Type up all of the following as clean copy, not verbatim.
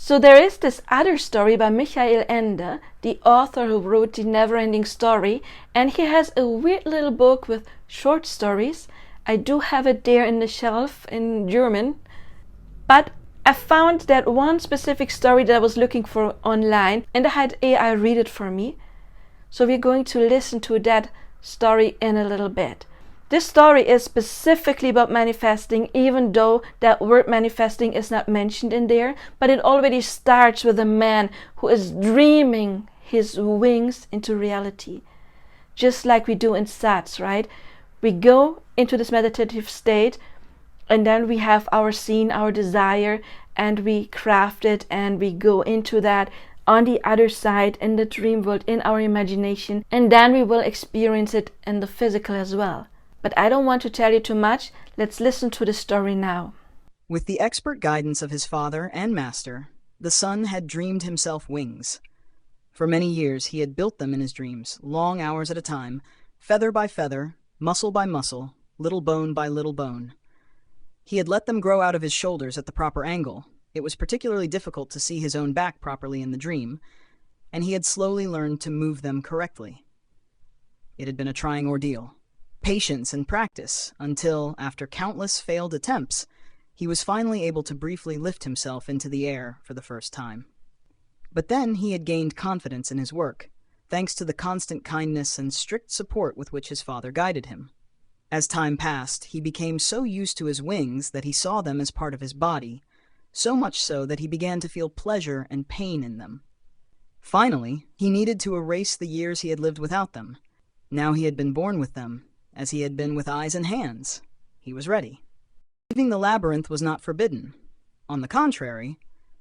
So there is this other story by Michael Ende, the author who wrote the Neverending Story, and he has a weird little book with short stories. I do have it there in the shelf in German, but I found that one specific story that I was looking for online, and I had AI read it for me. So we're going to listen to that story in a little bit. This story is specifically about manifesting, even though that word manifesting is not mentioned in there, but it already starts with a man who is dreaming his wings into reality. Just like we do in SATS, right? We go into this meditative state, and then we have our scene, our desire, and we craft it, and we go into that on the other side in the dream world, in our imagination, and then we will experience it in the physical as well. But I don't want to tell you too much. Let's listen to the story now. With the expert guidance of his father and master, the son had dreamed himself wings. For many years he had built them in his dreams, long hours at a time, feather by feather, muscle by muscle, little bone by little bone. He had let them grow out of his shoulders at the proper angle. It was particularly difficult to see his own back properly in the dream, and he had slowly learned to move them correctly. It had been a trying ordeal. Patience and practice, until, after countless failed attempts, he was finally able to briefly lift himself into the air for the first time. But then he had gained confidence in his work, thanks to the constant kindness and strict support with which his father guided him. As time passed, he became so used to his wings that he saw them as part of his body, so much so that he began to feel pleasure and pain in them. Finally, he needed to erase the years he had lived without them. Now he had been born with them, as he had been with eyes and hands. He was ready. Leaving the labyrinth was not forbidden. On the contrary,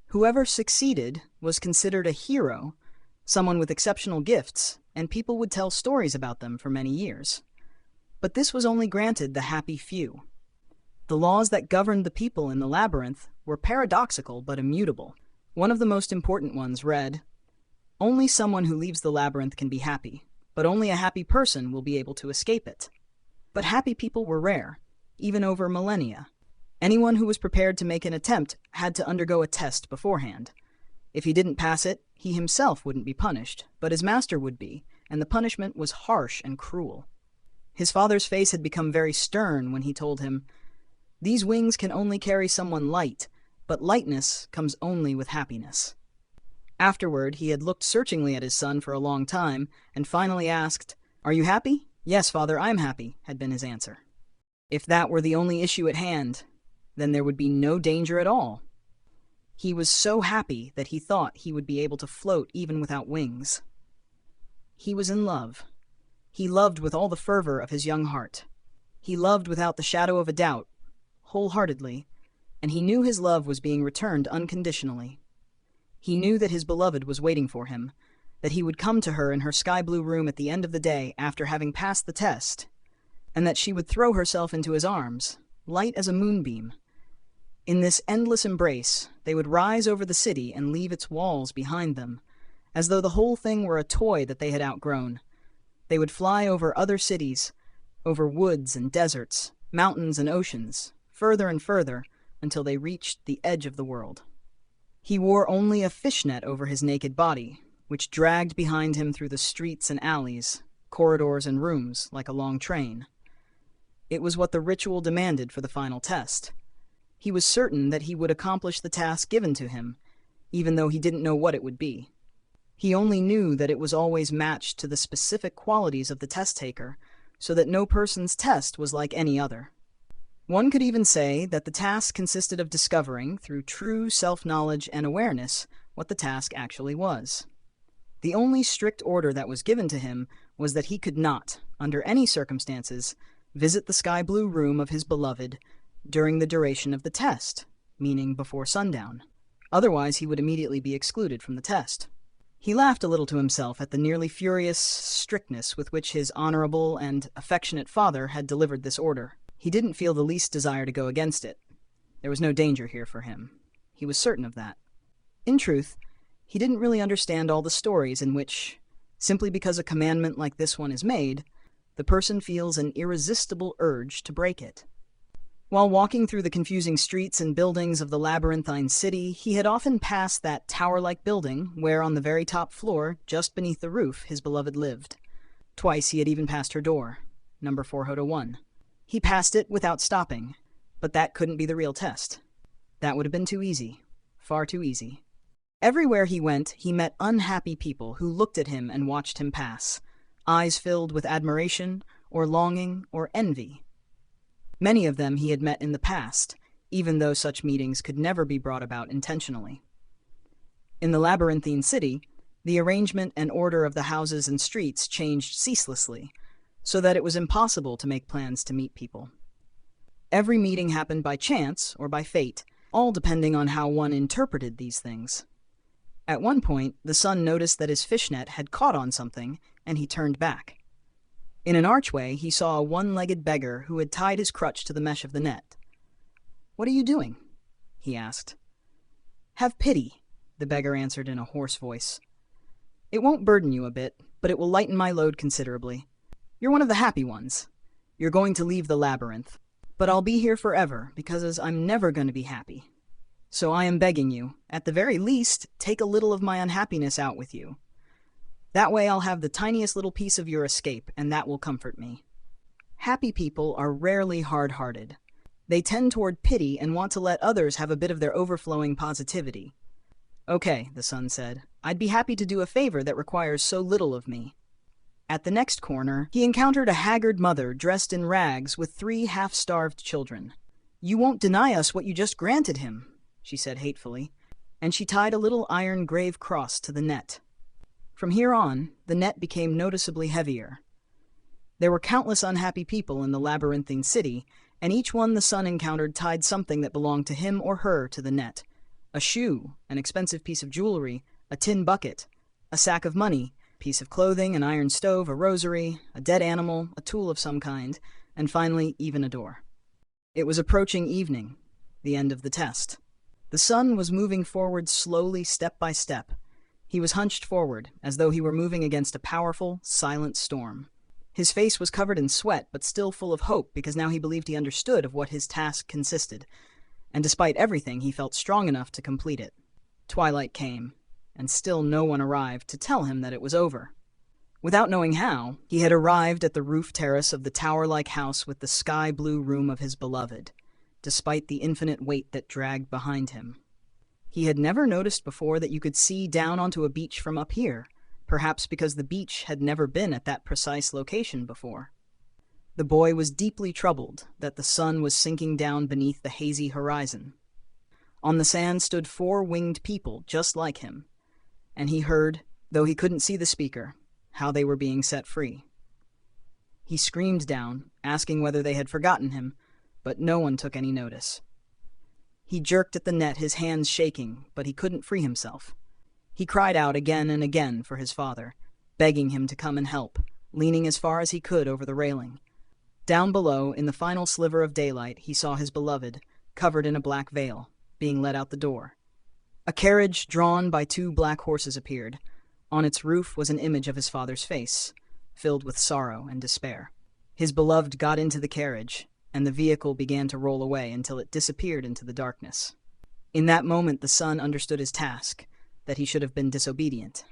whoever succeeded was considered a hero, someone with exceptional gifts, and people would tell stories about them for many years. But this was only granted the happy few. The laws that governed the people in the labyrinth were paradoxical but immutable. One of the most important ones read, "Only someone who leaves the labyrinth can be happy, but only a happy person will be able to escape it." But happy people were rare, even over millennia. Anyone who was prepared to make an attempt had to undergo a test beforehand. If he didn't pass it, he himself wouldn't be punished, but his master would be, and the punishment was harsh and cruel. His father's face had become very stern when he told him, "These wings can only carry someone light, but lightness comes only with happiness." Afterward, he had looked searchingly at his son for a long time, and finally asked, "Are you happy?" "Yes, father, I'm happy," had been his answer. If that were the only issue at hand, then there would be no danger at all. He was so happy that he thought he would be able to float even without wings. He was in love. He loved with all the fervor of his young heart. He loved without the shadow of a doubt, wholeheartedly, and he knew his love was being returned unconditionally. He knew that his beloved was waiting for him, that he would come to her in her sky-blue room at the end of the day after having passed the test, and that she would throw herself into his arms, light as a moonbeam. In this endless embrace, they would rise over the city and leave its walls behind them, as though the whole thing were a toy that they had outgrown. They would fly over other cities, over woods and deserts, mountains and oceans, further and further, until they reached the edge of the world. He wore only a fishnet over his naked body, which dragged behind him through the streets and alleys, corridors and rooms like a long train. It was what the ritual demanded for the final test. He was certain that he would accomplish the task given to him, even though he didn't know what it would be. He only knew that it was always matched to the specific qualities of the test-taker, so that no person's test was like any other. One could even say that the task consisted of discovering, through true self-knowledge and awareness, what the task actually was. The only strict order that was given to him was that he could not, under any circumstances, visit the sky-blue room of his beloved during the duration of the test, meaning before sundown. Otherwise, he would immediately be excluded from the test. He laughed a little to himself at the nearly furious strictness with which his honorable and affectionate father had delivered this order. He didn't feel the least desire to go against it. There was no danger here for him. He was certain of that. In truth, he didn't really understand all the stories in which, simply because a commandment like this one is made, the person feels an irresistible urge to break it. While walking through the confusing streets and buildings of the labyrinthine city, he had often passed that tower-like building where, on the very top floor, just beneath the roof, his beloved lived. Twice he had even passed her door, number 401. He passed it without stopping, but that couldn't be the real test. That would have been too easy, far too easy. Everywhere he went, he met unhappy people who looked at him and watched him pass, eyes filled with admiration or longing or envy. Many of them he had met in the past, even though such meetings could never be brought about intentionally. In the labyrinthine city, the arrangement and order of the houses and streets changed ceaselessly, so that it was impossible to make plans to meet people. Every meeting happened by chance or by fate, all depending on how one interpreted these things. At one point, the son noticed that his fishnet had caught on something, and he turned back. In an archway, he saw a one-legged beggar who had tied his crutch to the mesh of the net. "What are you doing?" he asked. "Have pity," the beggar answered in a hoarse voice. "It won't burden you a bit, but it will lighten my load considerably. You're one of the happy ones. You're going to leave the labyrinth, but I'll be here forever because I'm never going to be happy. So I am begging you, at the very least, take a little of my unhappiness out with you. That way I'll have the tiniest little piece of your escape, and that will comfort me." Happy people are rarely hard-hearted. They tend toward pity and want to let others have a bit of their overflowing positivity. "Okay," the son said, "I'd be happy to do a favor that requires so little of me." At the next corner, he encountered a haggard mother dressed in rags with 3 half-starved children. "You won't deny us what you just granted him," she said hatefully, and she tied a little iron grave cross to the net. From here on, the net became noticeably heavier. There were countless unhappy people in the labyrinthine city, and each one the son encountered tied something that belonged to him or her to the net. A shoe, an expensive piece of jewelry, a tin bucket, a sack of money, a piece of clothing, an iron stove, a rosary, a dead animal, a tool of some kind, and finally even a door. It was approaching evening, the end of the test. The son was moving forward slowly, step by step. He was hunched forward, as though he were moving against a powerful, silent storm. His face was covered in sweat, but still full of hope, because now he believed he understood of what his task consisted, and despite everything, he felt strong enough to complete it. Twilight came, and still no one arrived to tell him that it was over. Without knowing how, he had arrived at the roof terrace of the tower-like house with the sky-blue room of his beloved, despite the infinite weight that dragged behind him. He had never noticed before that you could see down onto a beach from up here, perhaps because the beach had never been at that precise location before. The boy was deeply troubled that the sun was sinking down beneath the hazy horizon. On the sand stood 4 winged people just like him, and he heard, though he couldn't see the speaker, how they were being set free. He screamed down, asking whether they had forgotten him, but no one took any notice. He jerked at the net, his hands shaking, but he couldn't free himself. He cried out again and again for his father, begging him to come and help, leaning as far as he could over the railing. Down below, in the final sliver of daylight, he saw his beloved, covered in a black veil, being led out the door. A carriage drawn by 2 black horses appeared. On its roof was an image of his father's face, filled with sorrow and despair. His beloved got into the carriage, and the vehicle began to roll away until it disappeared into the darkness. In that moment the son understood his task, that he should have been disobedient.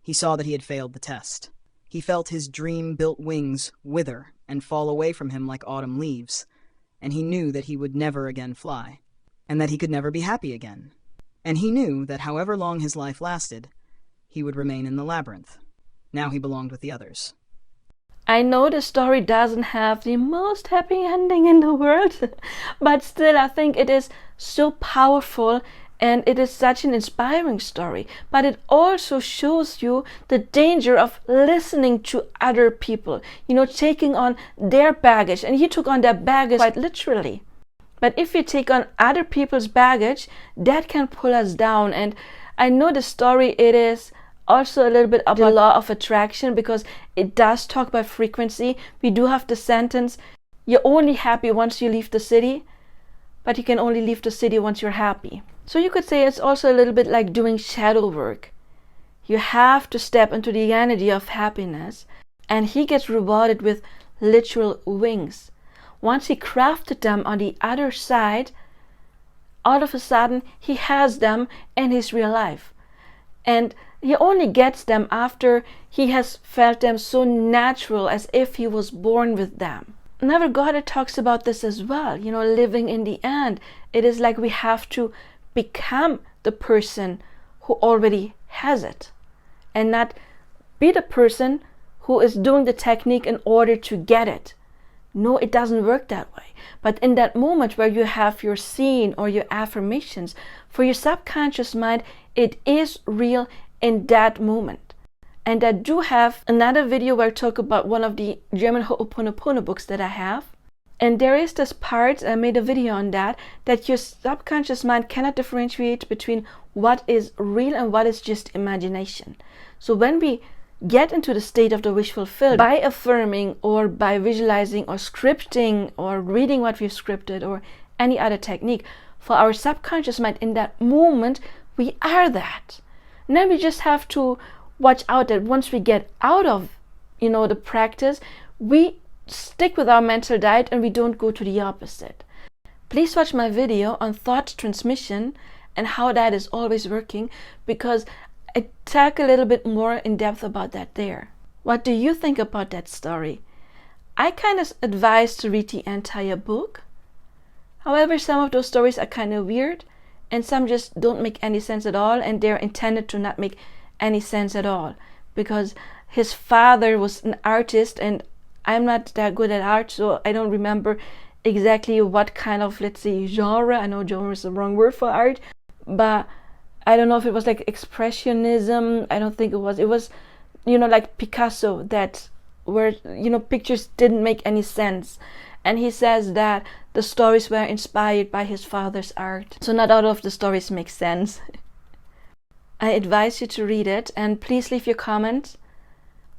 He saw that he had failed the test. He felt his dream-built wings wither and fall away from him like autumn leaves, and he knew that he would never again fly, and that he could never be happy again. And he knew that however long his life lasted, he would remain in the labyrinth. Now he belonged with the others. I know the story doesn't have the most happy ending in the world, but still I think it is so powerful and it is such an inspiring story. But it also shows you the danger of listening to other people, taking on their baggage. And he took on their baggage quite literally. But if we take on other people's baggage, that can pull us down. And I know the story, it is also a little bit about the law of attraction, because it does talk about frequency. We do have the sentence, you're only happy once you leave the city, but you can only leave the city once you're happy. So you could say it's also a little bit like doing shadow work. You have to step into the energy of happiness, and he gets rewarded with literal wings. once he crafted them on the other side, all of a sudden he has them in his real life. And he only gets them after he has felt them so natural, as if he was born with them. Neville Goddard talks about this as well, living in the end. It is like we have to become the person who already has it, and not be the person who is doing the technique in order to get it. No, it doesn't work that way. But in that moment where you have your scene or your affirmations, for your subconscious mind, it is real in that moment. And I do have another video where I talk about one of the German Ho'oponopono books that I have. And there is this part, I made a video on that your subconscious mind cannot differentiate between what is real and what is just imagination. So when we get into the state of the wish fulfilled by affirming or by visualizing or scripting or reading what we've scripted or any other technique, for our subconscious mind in that moment, we are that. And then we just have to watch out that once we get out of, the practice, we stick with our mental diet and we don't go to the opposite. Please watch my video on thought transmission and how that is always working, because I talk a little bit more in depth about that there. What do you think about that story? I kind of advise to read the entire book. However, some of those stories are kind of weird, and some just don't make any sense at all, and they're intended to not make any sense at all, because his father was an artist, and I'm not that good at art, so I don't remember exactly what kind of, let's say, genre. I know genre is the wrong word for art, but I don't know if it was like expressionism. I don't think it was. It was, like Picasso, that where, pictures didn't make any sense. And he says that the stories were inspired by his father's art. So not all of the stories make sense. I advise you to read it, and please leave your comments.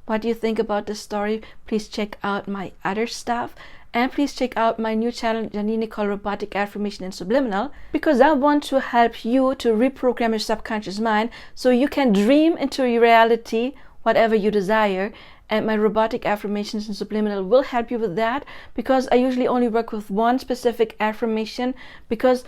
What do you think about this story? Please check out my other stuff, and please check out my new channel, Janine, called Robotic Affirmation and Subliminal, because I want to help you to reprogram your subconscious mind so you can dream into your reality whatever you desire. And my Robotic Affirmations and Subliminal will help you with that, because I usually only work with one specific affirmation, because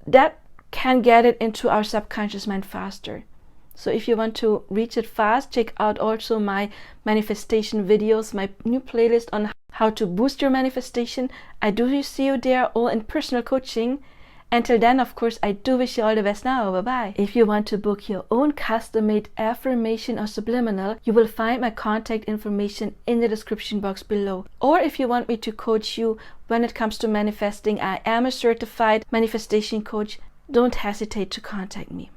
that can get it into our subconscious mind faster. So if you want to reach it fast, check out also my manifestation videos, my new playlist on how to boost your manifestation. I do see you there, all in personal coaching. Until then, of course, I do wish you all the best now. Bye-bye. If you want to book your own custom-made affirmation or subliminal, you will find my contact information in the description box below. Or if you want me to coach you when it comes to manifesting, I am a certified manifestation coach. Don't hesitate to contact me.